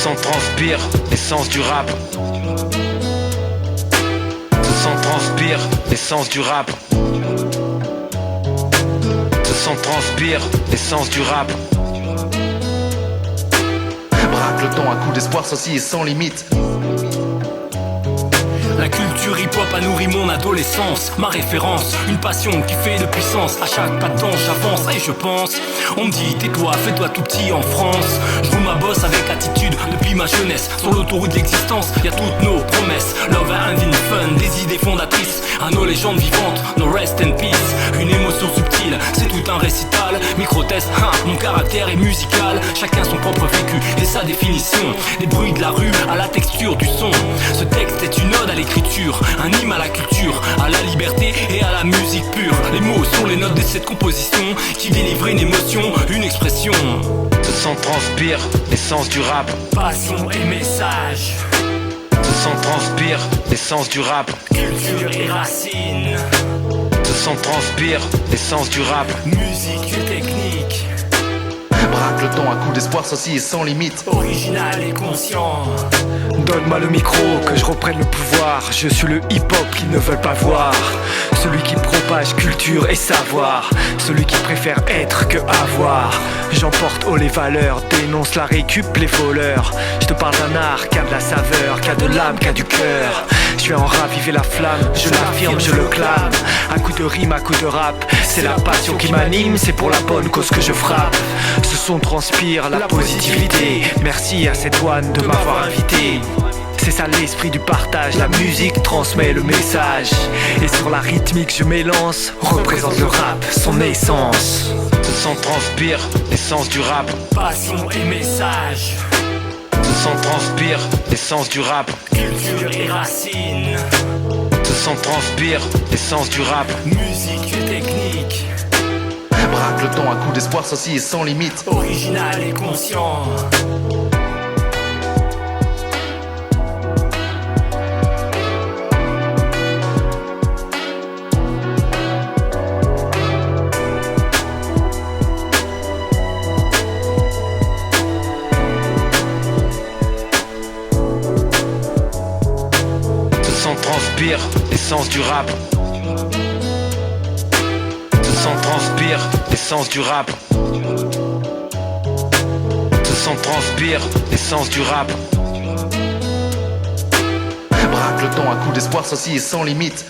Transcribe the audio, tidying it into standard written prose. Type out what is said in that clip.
sang transpire l'essence du rap. Ce sang transpire l'essence du rap. Ce sang transpire l'essence du rap. Braque le temps à coups d'espoir, ceci est sans limite. La culture hip-hop a nourri mon adolescence. Ma référence, une passion qui fait de puissance. À chaque pas de danse j'avance et je pense. On me dit tais-toi, fais-toi tout petit en France. Je roule ma bosse avec attitude depuis ma jeunesse. Sur l'autoroute de l'existence, y a toutes nos promesses. Love and fun, des idées fondatrices. À nos légendes vivantes, no rest in peace. Une émotion subtile, c'est tout un récital. Micro-test, mon caractère est musical. Chacun son propre vécu et sa définition. Des bruits de la rue à la texture du son. Ce texte est une ode à l'écriture, un hymne à la culture, à la liberté et à la musique pure. Les mots sont les notes de cette composition qui délivre une émotion, une expression. Ce sang transpire l'essence du rap. Passion et message, Ce sang transpire l'essence du rap. culture et racines, Ce sang transpire l'essence du rap. musique et technique, Braque le temps à coups d'espoir, ceci est sans limite. original et conscient. Donne-moi le micro, que je reprenne le pouvoir. Je suis le hip-hop qu'ils ne veulent pas voir. Celui qui propage culture et savoir. Celui qui préfère être que avoir. J'emporte haut les valeurs, dénonce la récup, les voleurs. Je te parle d'un art qui a de la saveur, qui a de l'âme, qui a du cœur. Je vais en raviver la flamme, je l'affirme, je le clame. À coup de rime, à coup de rap, c'est la passion qui m'anime, c'est pour la bonne cause que je frappe. Ce son transpire la positivité. Merci à cette one de m'avoir invité. C'est ça l'esprit du partage, la musique transmet le message. Et sur la rythmique je m'élance, représente le rap, son essence. Ce sang transpire l'essence du rap. Passion et message, Ce sang transpire l'essence du rap. culture et racines, Ce sang transpire l'essence du rap. musique et technique, Braque le temps à coups d'espoir, ceci est sans limite. original et conscient. Ce sang transpire l'essence du rap. Ce sang transpire l'essence du rap. Ce sang transpire l'essence du rap. Braque le temps à coups d'espoir, ceci est sans limite.